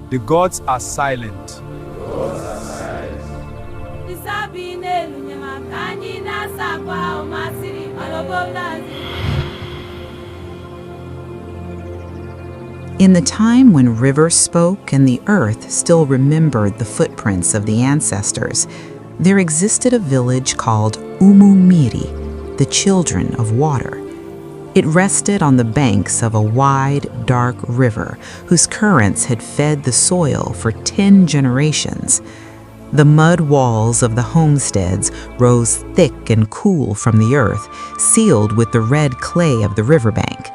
The gods are silent. In the time when rivers spoke and the earth still remembered the footprints of the ancestors, there existed a village called Umu-Mmiri, the children of water. It rested on the banks of a wide, dark river whose currents had fed the soil for 10 generations. The mud walls of the homesteads rose thick and cool from the earth, sealed with the red clay of the riverbank.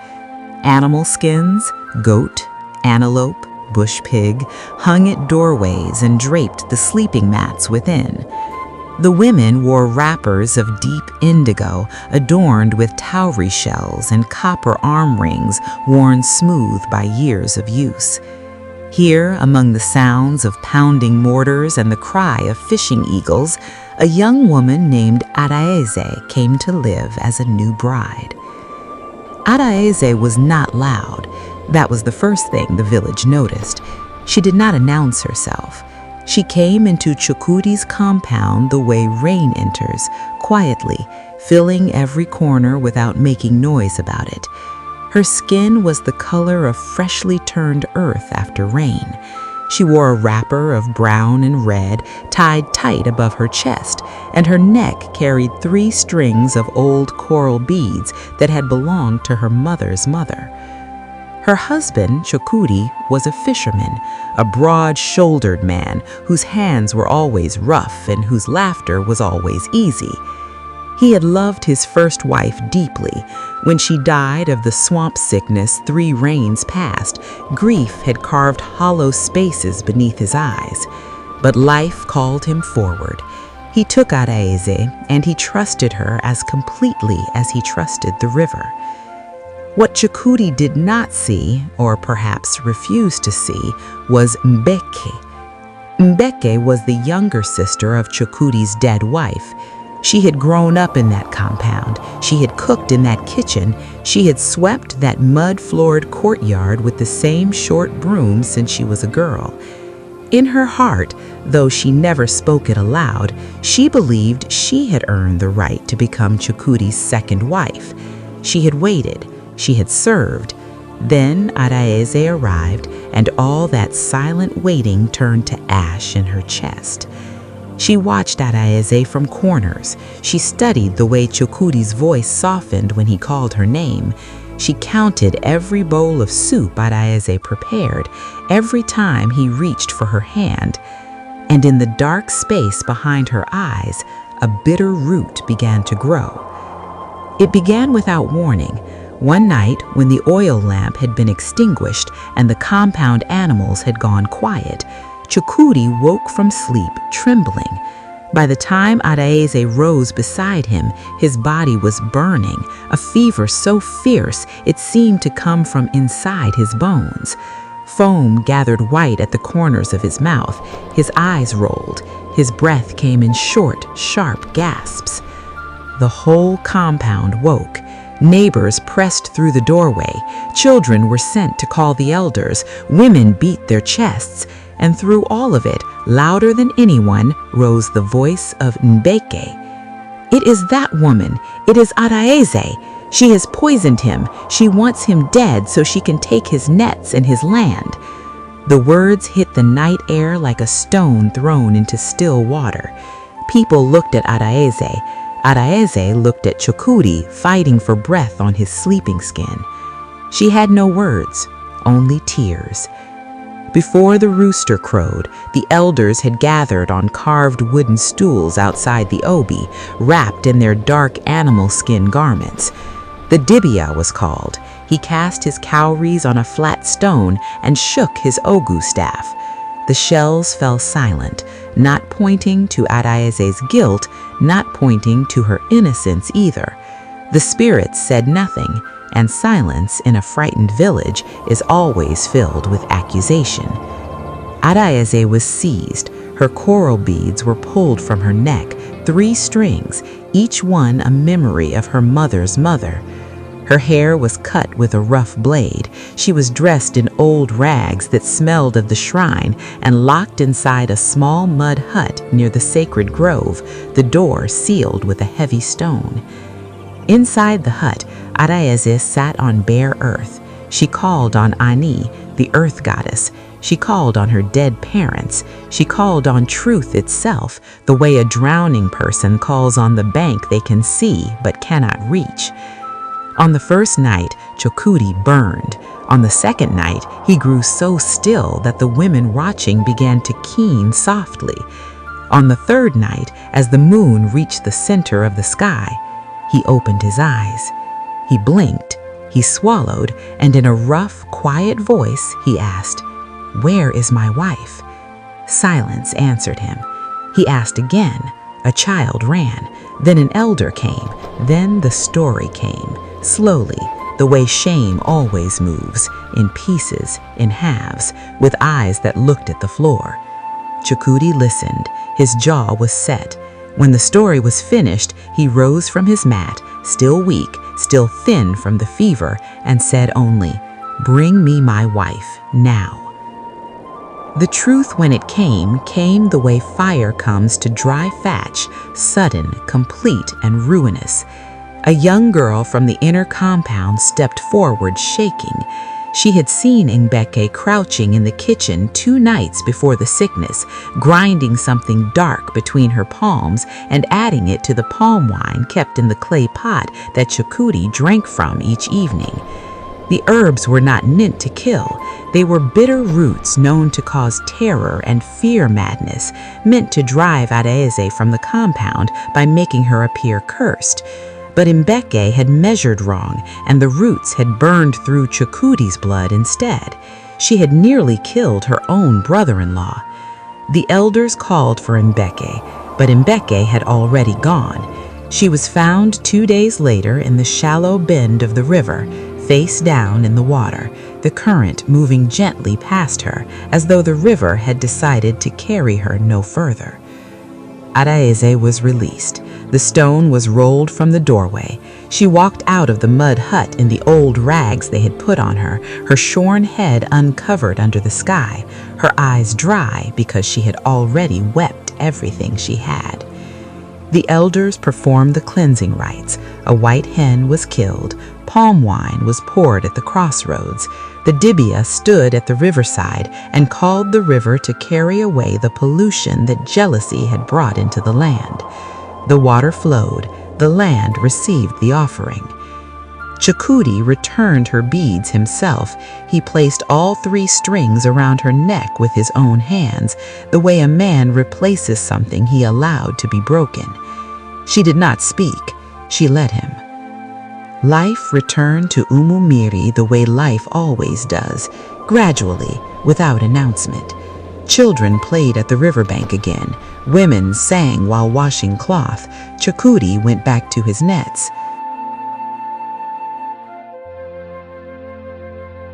Animal skins, goat, antelope, bush pig, hung at doorways and draped the sleeping mats within. The women wore wrappers of deep indigo adorned with cowrie shells and copper arm rings worn smooth by years of use. Here, among the sounds of pounding mortars and the cry of fishing eagles, a young woman named Adaeze came to live as a new bride. Adaeze was not loud. That was the first thing the village noticed. She did not announce herself. She came into Chukwudi's compound the way rain enters, quietly, filling every corner without making noise about it. Her skin was the color of freshly turned earth after rain. She wore a wrapper of brown and red tied tight above her chest, and her neck carried 3 strings of old coral beads that had belonged to her mother's mother. Her husband, Chukwudi, was a fisherman, a broad-shouldered man whose hands were always rough and whose laughter was always easy. He had loved his first wife deeply. When she died of the swamp sickness 3 rains past, grief had carved hollow spaces beneath his eyes. But life called him forward. He took Adaeze, and he trusted her as completely as he trusted the river. What Chukwudi did not see, or perhaps refused to see, was Mbeke. Mbeke was the younger sister of Chukwudi's dead wife. She had grown up in that compound. She had cooked in that kitchen. She had swept that mud-floored courtyard with the same short broom since she was a girl. In her heart, though she never spoke it aloud, she believed she had earned the right to become Chukwudi's second wife. She had waited. She had served. Then Adaeze arrived, and all that silent waiting turned to ash in her chest. She watched Adaeze from corners. She studied the way Chukwudi's voice softened when he called her name. She counted every bowl of soup Adaeze prepared, every time he reached for her hand. And in the dark space behind her eyes, a bitter root began to grow. It began without warning. One night, when the oil lamp had been extinguished and the compound animals had gone quiet, Chukwudi woke from sleep, trembling. By the time Adaeze rose beside him, his body was burning, a fever so fierce it seemed to come from inside his bones. Foam gathered white at the corners of his mouth. His eyes rolled. His breath came in short, sharp gasps. The whole compound woke. Neighbors pressed through the doorway. Children were sent to call the elders. Women beat their chests. And through all of it, louder than anyone, rose the voice of Mbeke. "It is that woman. It is Adaeze. She has poisoned him. She wants him dead so she can take his nets and his land." The words hit the night air like a stone thrown into still water. People looked at Adaeze. Adaeze looked at Chukwudi, fighting for breath on his sleeping skin. She had no words, only tears. Before the rooster crowed, the elders had gathered on carved wooden stools outside the obi, wrapped in their dark animal skin garments. The dibia was called. He cast his cowries on a flat stone and shook his ogu staff. The shells fell silent, not pointing to Adaeze's guilt, not pointing to her innocence either. The spirits said nothing, and silence in a frightened village is always filled with accusation. Adaeze was seized. Her coral beads were pulled from her neck, 3 strings, each one a memory of her mother's mother. Her hair was cut with a rough blade. She was dressed in old rags that smelled of the shrine and locked inside a small mud hut near the sacred grove, the door sealed with a heavy stone. Inside the hut, Adaeze sat on bare earth. She called on Ani, the earth goddess. She called on her dead parents. She called on truth itself, the way a drowning person calls on the bank they can see but cannot reach. On the first night, Chukwudi burned. On the second night, he grew so still that the women watching began to keen softly. On the third night, as the moon reached the center of the sky, he opened his eyes. He blinked, he swallowed, and in a rough, quiet voice, he asked, "Where is my wife?" Silence answered him. He asked again. A child ran. Then an elder came. Then the story came. Slowly, the way shame always moves, in pieces, in halves, with eyes that looked at the floor. Chukwudi listened. His jaw was set. When the story was finished, he rose from his mat, still weak, still thin from the fever, and said only, "Bring me my wife, now." The truth, when it came the way fire comes to dry thatch, sudden, complete, and ruinous. A young girl from the inner compound stepped forward, shaking. She had seen Mbeke crouching in the kitchen 2 nights before the sickness, grinding something dark between her palms and adding it to the palm wine kept in the clay pot that Chukwudi drank from each evening. The herbs were not meant to kill. They were bitter roots known to cause terror and fear madness, meant to drive Adaeze from the compound by making her appear cursed. But Mbeke had measured wrong, and the roots had burned through Chukwudi's blood instead. She had nearly killed her own brother-in-law. The elders called for Mbeke, but Mbeke had already gone. She was found 2 days later in the shallow bend of the river, face down in the water, the current moving gently past her, as though the river had decided to carry her no further. Adaeze was released. The stone was rolled from the doorway. She walked out of the mud hut in the old rags they had put on her, her shorn head uncovered under the sky, her eyes dry because she had already wept everything she had. The elders performed the cleansing rites. A white hen was killed. Palm wine was poured at the crossroads. The dibia stood at the riverside and called the river to carry away the pollution that jealousy had brought into the land. The water flowed. The land received the offering. Chukwudi returned her beads himself. He placed all 3 strings around her neck with his own hands, the way a man replaces something he allowed to be broken. She did not speak. She let him. Life returned to Umu-Mmiri the way life always does, gradually, without announcement. Children played at the riverbank again. Women sang while washing cloth. Chukwudi went back to his nets.